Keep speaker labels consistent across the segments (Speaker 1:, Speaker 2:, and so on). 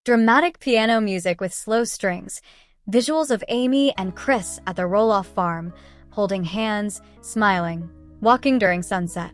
Speaker 1: Dramatic piano music with slow strings, visuals of Amy and Chris at the Roloff farm, holding hands, smiling, walking during sunset.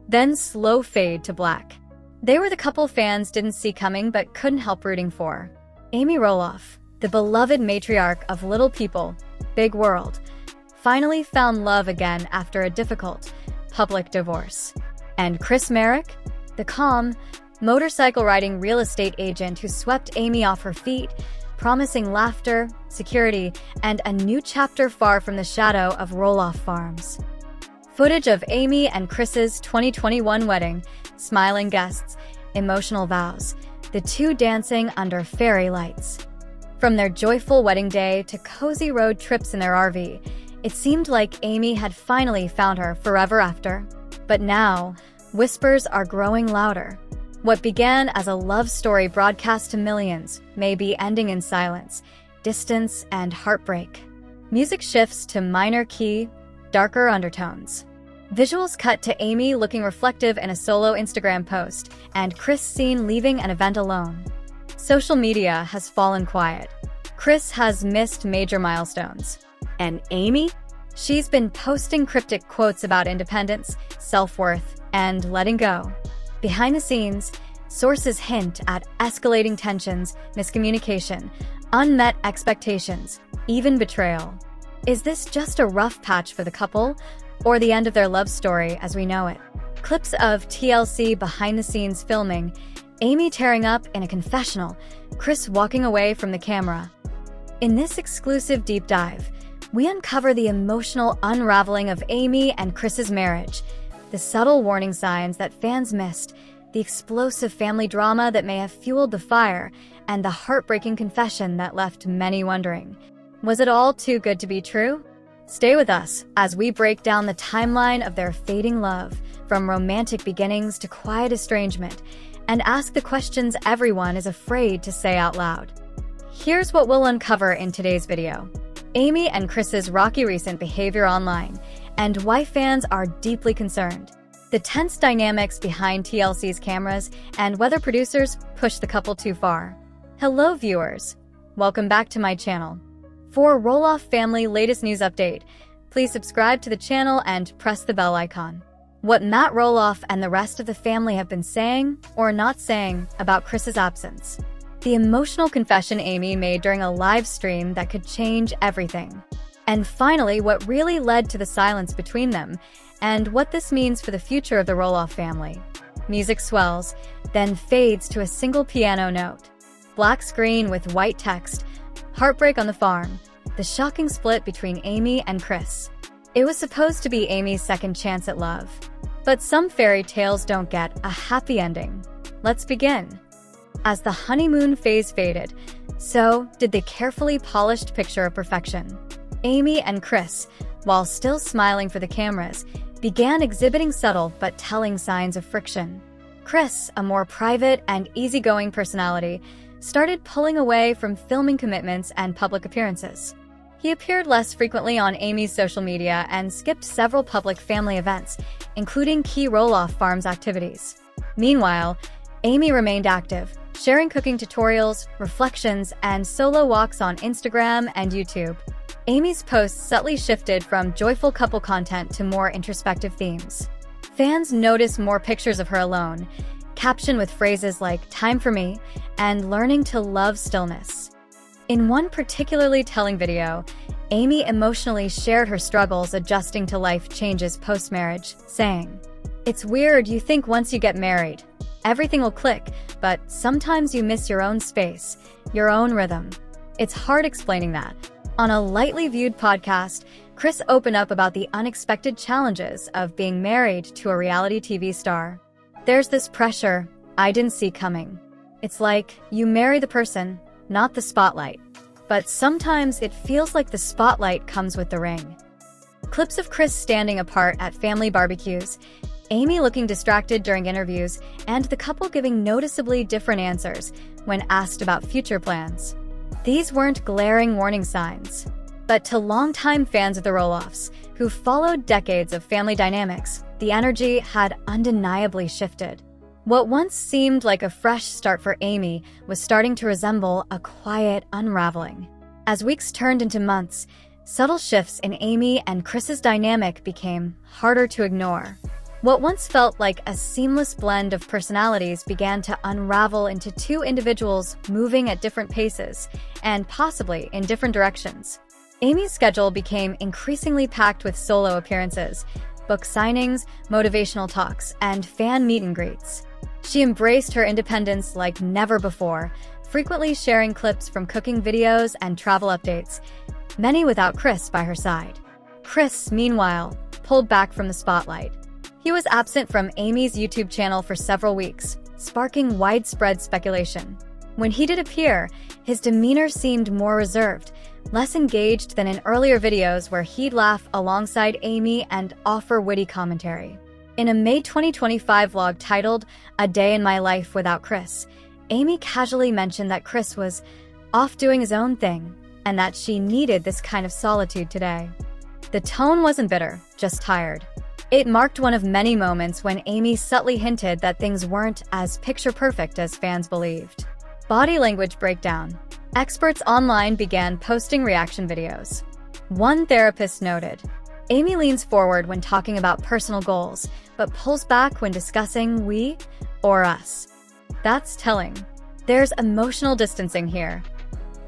Speaker 1: Then slow fade to black. They were the couple fans didn't see coming but couldn't help rooting for. Amy Roloff, the beloved matriarch of Little People, Big World, finally found love again after a difficult, public divorce. And Chris Marek, the calm, motorcycle-riding real estate agent who swept Amy off her feet, promising laughter, security, and a new chapter far from the shadow of Roloff Farms. Footage of Amy and Chris's 2021 wedding, smiling guests, emotional vows, the two dancing under fairy lights. From their joyful wedding day to cozy road trips in their RV, it seemed like Amy had finally found her forever after. But now, whispers are growing louder. What began as a love story broadcast to millions may be ending in silence, distance, and heartbreak. Music shifts to minor key, darker undertones. Visuals cut to Amy looking reflective in a solo Instagram post, and Chris seen leaving an event alone. Social media has fallen quiet. Chris has missed major milestones. And Amy? She's been posting cryptic quotes about independence, self-worth, and letting go. Behind the scenes, sources hint at escalating tensions, miscommunication, unmet expectations, even betrayal. Is this just a rough patch for the couple, or the end of their love story as we know it? Clips of TLC behind-the-scenes filming, Amy tearing up in a confessional, Chris walking away from the camera. In this exclusive deep dive, we uncover the emotional unraveling of Amy and Chris's marriage, the subtle warning signs that fans missed, the explosive family drama that may have fueled the fire, and the heartbreaking confession that left many wondering. Was it all too good to be true? Stay with us as we break down the timeline of their fading love, from romantic beginnings to quiet estrangement, and ask the questions everyone is afraid to say out loud. Here's what we'll uncover in today's video. Amy and Chris's rocky recent behavior online, and why fans are deeply concerned. The tense dynamics behind TLC's cameras, and whether producers push the couple too far. Hello viewers, welcome back to my channel. For Roloff family latest news update, please subscribe to the channel and press the bell icon. What Matt Roloff and the rest of the family have been saying, or not saying, about Chris's absence. The emotional confession Amy made during a live stream that could change everything. And finally, what really led to the silence between them, and what this means for the future of the Roloff family. Music swells, then fades to a single piano note. Black screen with white text, heartbreak on the farm, the shocking split between Amy and Chris. It was supposed to be Amy's second chance at love. But some fairy tales don't get a happy ending. Let's begin. As the honeymoon phase faded, so did the carefully polished picture of perfection. Amy and Chris, while still smiling for the cameras, began exhibiting subtle but telling signs of friction. Chris, a more private and easygoing personality, started pulling away from filming commitments and public appearances. He appeared less frequently on Amy's social media and skipped several public family events, including key Roloff Farms activities. Meanwhile, Amy remained active, sharing cooking tutorials, reflections, and solo walks on Instagram and YouTube. Amy's posts subtly shifted from joyful couple content to more introspective themes. Fans noticed more pictures of her alone, captioned with phrases like "time for me" and "learning to love stillness." In one particularly telling video, Amy emotionally shared her struggles adjusting to life changes post-marriage, saying, "It's weird, you think once you get married, everything will click, but sometimes you miss your own space, your own rhythm. It's hard explaining that." On a lightly viewed podcast, Chris opened up about the unexpected challenges of being married to a reality TV star. "There's this pressure I didn't see coming. It's like you marry the person, not the spotlight. But sometimes it feels like the spotlight comes with the ring." Clips of Chris standing apart at family barbecues, Amy looking distracted during interviews, and the couple giving noticeably different answers when asked about future plans. These weren't glaring warning signs. But to longtime fans of the Roloffs, who followed decades of family dynamics, the energy had undeniably shifted. What once seemed like a fresh start for Amy was starting to resemble a quiet unraveling. As weeks turned into months, subtle shifts in Amy and Chris's dynamic became harder to ignore. What once felt like a seamless blend of personalities began to unravel into two individuals moving at different paces and possibly in different directions. Amy's schedule became increasingly packed with solo appearances, book signings, motivational talks, and fan meet and greets. She embraced her independence like never before, frequently sharing clips from cooking videos and travel updates, many without Chris by her side. Chris, meanwhile, pulled back from the spotlight. He was absent from Amy's YouTube channel for several weeks, sparking widespread speculation. When he did appear, his demeanor seemed more reserved, less engaged than in earlier videos where he'd laugh alongside Amy and offer witty commentary. In a May 2025 vlog titled "A Day in My Life Without Chris," Amy casually mentioned that Chris was off doing his own thing and that she needed this kind of solitude today. The tone wasn't bitter, just tired. It marked one of many moments when Amy subtly hinted that things weren't as picture-perfect as fans believed. Body language breakdown. Experts online began posting reaction videos. One therapist noted, Amy leans forward when talking about personal goals, but pulls back when discussing we or us. That's telling. There's emotional distancing here.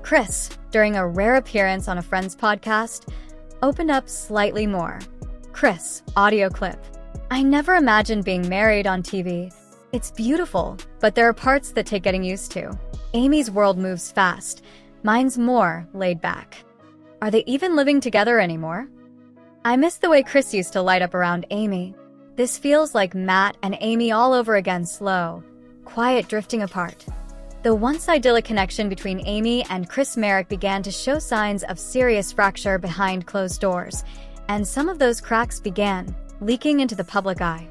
Speaker 1: Chris, during a rare appearance on a friend's podcast, opened up slightly more. Chris, audio clip. I never imagined being married on TV. It's beautiful, but there are parts that take getting used to. Amy's world moves fast. Mine's more laid back. Are they even living together anymore? I miss the way Chris used to light up around Amy. This feels like Matt and Amy all over again, slow, quiet, drifting apart. The once idyllic connection between Amy and Chris Marek began to show signs of serious fracture behind closed doors, and some of those cracks began leaking into the public eye.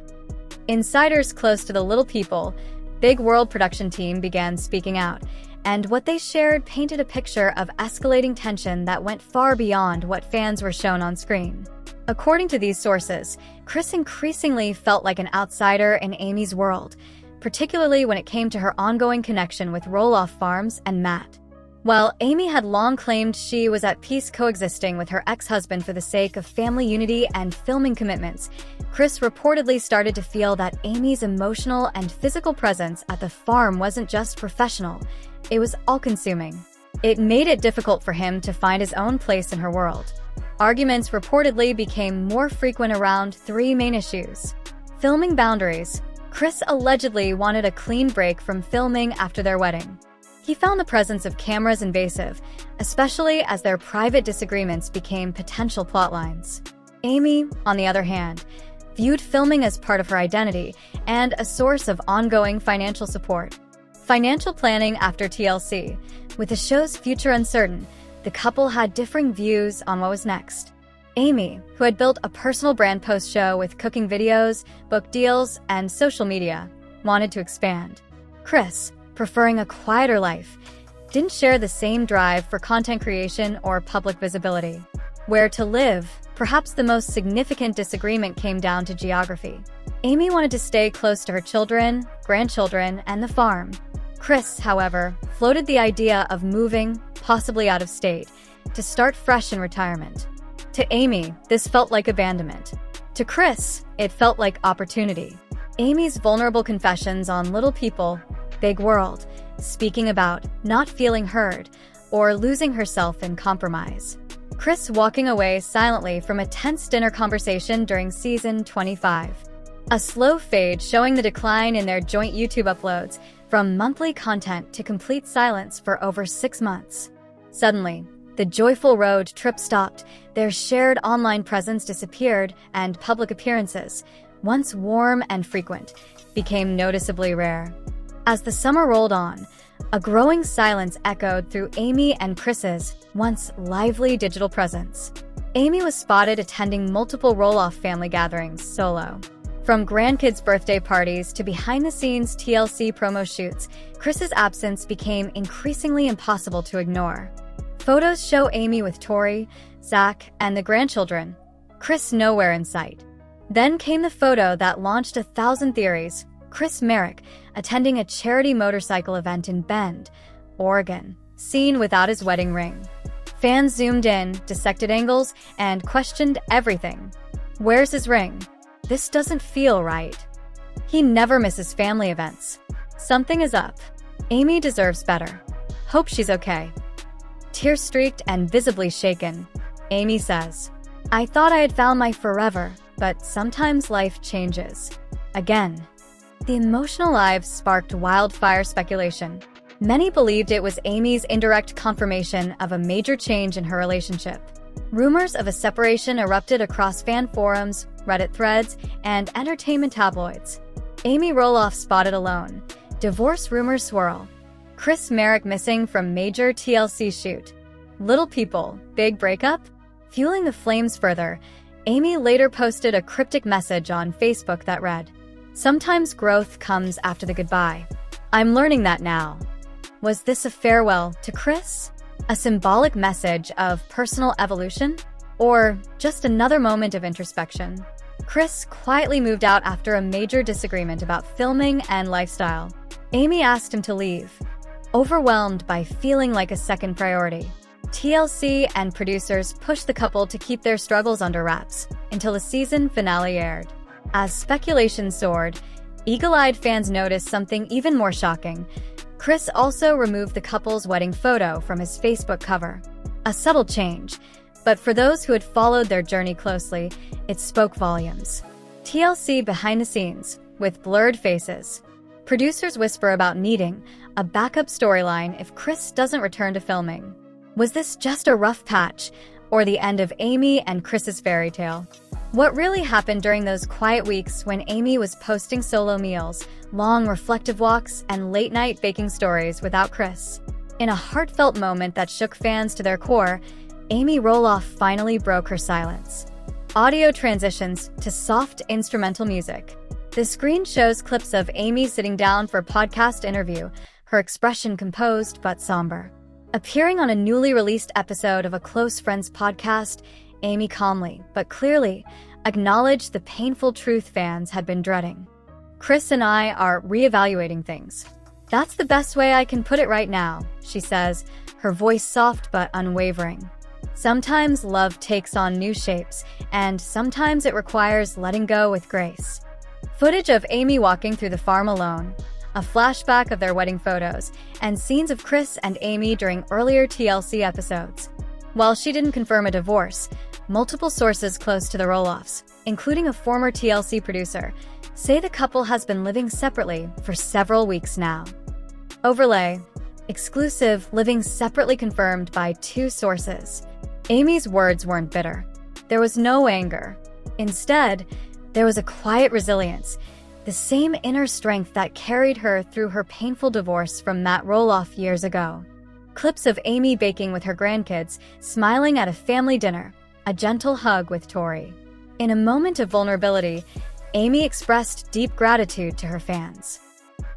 Speaker 1: Insiders close to the Little People, Big World production team began speaking out, and what they shared painted a picture of escalating tension that went far beyond what fans were shown on screen. According to these sources, Chris increasingly felt like an outsider in Amy's world, particularly when it came to her ongoing connection with Roloff Farms and Matt. While Amy had long claimed she was at peace coexisting with her ex-husband for the sake of family unity and filming commitments, Chris reportedly started to feel that Amy's emotional and physical presence at the farm wasn't just professional, it was all-consuming. It made it difficult for him to find his own place in her world. Arguments reportedly became more frequent around three main issues. Filming boundaries. Chris allegedly wanted a clean break from filming after their wedding. He found the presence of cameras invasive, especially as their private disagreements became potential plotlines. Amy, on the other hand, viewed filming as part of her identity and a source of ongoing financial support. Financial planning after TLC. With the show's future uncertain, the couple had differing views on what was next. Amy, who had built a personal brand post-show with cooking videos, book deals, and social media, wanted to expand. Chris, preferring a quieter life, didn't share the same drive for content creation or public visibility. Where to live, perhaps the most significant disagreement came down to geography. Amy wanted to stay close to her children, grandchildren, and the farm. Chris, however, floated the idea of moving, possibly out of state, to start fresh in retirement. To Amy, this felt like abandonment. To Chris, it felt like opportunity. Amy's vulnerable confessions on Little People, Big World, speaking about not feeling heard or losing herself in compromise. Chris walking away silently from a tense dinner conversation during season 25. A slow fade showing the decline in their joint YouTube uploads from monthly content to complete silence for over 6 months. Suddenly, the joyful road trip stopped, their shared online presence disappeared, and public appearances, once warm and frequent, became noticeably rare. As the summer rolled on, a growing silence echoed through Amy and Chris's once lively digital presence. Amy was spotted attending multiple Roloff family gatherings solo. From grandkids' birthday parties to behind-the-scenes TLC promo shoots, Chris's absence became increasingly impossible to ignore. Photos show Amy with Tori, Zach, and the grandchildren. Chris nowhere in sight. Then came the photo that launched 1,000 theories. Chris Marek attending a charity motorcycle event in Bend, Oregon, seen without his wedding ring. Fans zoomed in, dissected angles, and questioned everything. Where's his ring? This doesn't feel right. He never misses family events. Something is up. Amy deserves better. Hope she's okay. Tear-streaked and visibly shaken, Amy says, I thought I had found my forever, but sometimes life changes. Again. The emotional live sparked wildfire speculation. Many believed it was Amy's indirect confirmation of a major change in her relationship. Rumors of a separation erupted across fan forums, Reddit threads, and entertainment tabloids. Amy Roloff spotted alone. Divorce rumors swirl. Chris Marek missing from major TLC shoot. Little people, big breakup? Fueling the flames further, Amy later posted a cryptic message on Facebook that read, Sometimes growth comes after the goodbye. I'm learning that now. Was this a farewell to Chris? A symbolic message of personal evolution? Or just another moment of introspection? Chris quietly moved out after a major disagreement about filming and lifestyle. Amy asked him to leave, overwhelmed by feeling like a second priority. TLC and producers pushed the couple to keep their struggles under wraps until the season finale aired. As speculation soared, eagle-eyed fans noticed something even more shocking. Chris also removed the couple's wedding photo from his Facebook cover. A subtle change, but for those who had followed their journey closely, it spoke volumes. TLC behind the scenes, with blurred faces. Producers whisper about needing a backup storyline if Chris doesn't return to filming. Was this just a rough patch, or the end of Amy and Chris's fairy tale? What really happened during those quiet weeks when Amy was posting solo meals, long reflective walks, and late-night baking stories without Chris? In a heartfelt moment that shook fans to their core, Amy Roloff finally broke her silence. Audio transitions to soft instrumental music. The screen shows clips of Amy sitting down for a podcast interview, her expression composed but somber. Appearing on a newly released episode of a close friend's podcast, Amy calmly, but clearly, acknowledged the painful truth fans had been dreading. Chris and I are reevaluating things. That's the best way I can put it right now, she says, her voice soft but unwavering. Sometimes love takes on new shapes, and sometimes it requires letting go with grace. Footage of Amy walking through the farm alone, a flashback of their wedding photos, and scenes of Chris and Amy during earlier TLC episodes. While she didn't confirm a divorce, multiple sources close to the Roloffs, including a former TLC producer, say the couple has been living separately for several weeks now. Overlay. Exclusive, living separately confirmed by 2 sources. Amy's words weren't bitter. There was no anger. Instead, there was a quiet resilience, the same inner strength that carried her through her painful divorce from Matt Roloff years ago. Clips of Amy baking with her grandkids, smiling at a family dinner, a gentle hug with Tori. In a moment of vulnerability, Amy expressed deep gratitude to her fans.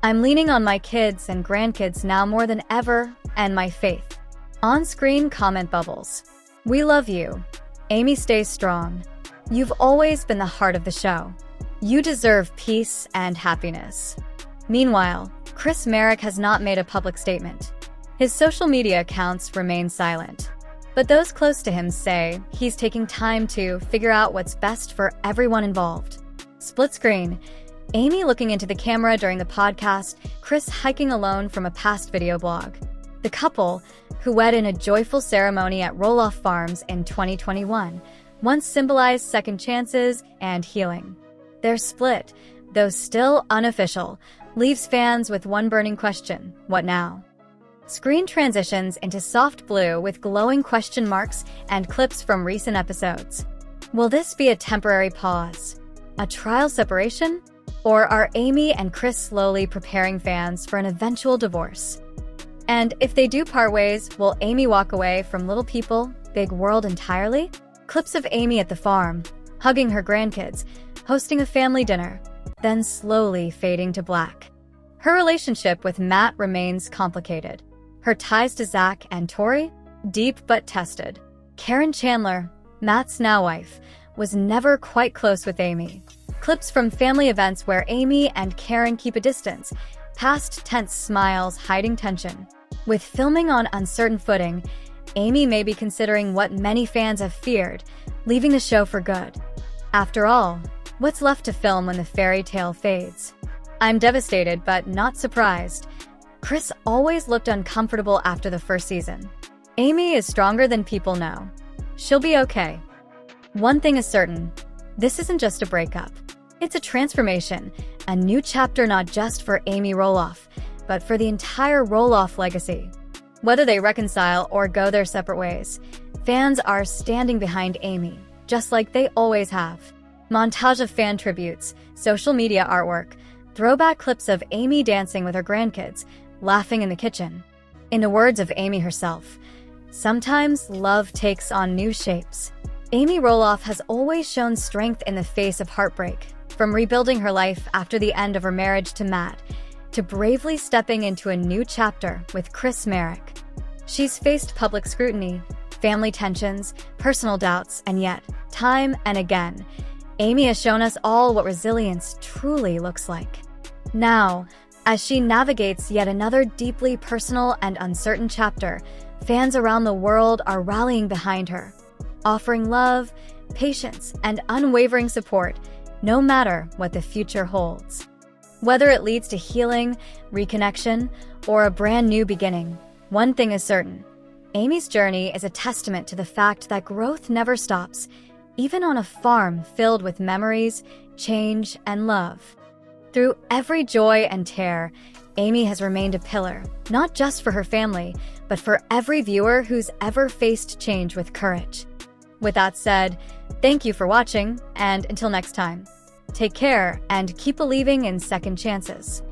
Speaker 1: I'm leaning on my kids and grandkids now more than ever, and my faith. On-screen comment bubbles. We love you. Amy stays strong. You've always been the heart of the show. You deserve peace and happiness. Meanwhile, Chris Marek has not made a public statement. His social media accounts remain silent. But those close to him say he's taking time to figure out what's best for everyone involved. Split screen. Amy looking into the camera during the podcast, Chris hiking alone from a past video blog. The couple, who wed in a joyful ceremony at Roloff Farms in 2021, once symbolized second chances and healing. Their split, though still unofficial, leaves fans with one burning question: what now? Screen transitions into soft blue with glowing question marks and clips from recent episodes. Will this be a temporary pause? A trial separation? Or are Amy and Chris slowly preparing fans for an eventual divorce? And if they do part ways, will Amy walk away from Little People, Big World entirely? Clips of Amy at the farm, hugging her grandkids, hosting a family dinner, then slowly fading to black. Her relationship with Matt remains complicated. Her ties to Zach and Tori? Deep but tested. Karen Chandler, Matt's now wife, was never quite close with Amy. Clips from family events where Amy and Karen keep a distance, past tense smiles hiding tension. With filming on uncertain footing, Amy may be considering what many fans have feared, leaving the show for good. After all, what's left to film when the fairy tale fades? I'm devastated but not surprised. Chris always looked uncomfortable after the first season. Amy is stronger than people know. She'll be okay. One thing is certain, this isn't just a breakup. It's a transformation, a new chapter not just for Amy Roloff, but for the entire Roloff legacy. Whether they reconcile or go their separate ways, fans are standing behind Amy, just like they always have. Montage of fan tributes, social media artwork, throwback clips of Amy dancing with her grandkids, laughing in the kitchen. In the words of Amy herself, sometimes love takes on new shapes. Amy Roloff has always shown strength in the face of heartbreak, from rebuilding her life after the end of her marriage to Matt, to bravely stepping into a new chapter with Chris Marek. She's faced public scrutiny, family tensions, personal doubts, and yet, time and again, Amy has shown us all what resilience truly looks like. Now, as she navigates yet another deeply personal and uncertain chapter, fans around the world are rallying behind her, offering love, patience, and unwavering support, no matter what the future holds. Whether it leads to healing, reconnection, or a brand new beginning, one thing is certain. Amy's journey is a testament to the fact that growth never stops, even on a farm filled with memories, change, and love. Through every joy and tear, Amy has remained a pillar, not just for her family, but for every viewer who's ever faced change with courage. With that said, thank you for watching, and until next time, take care and keep believing in second chances.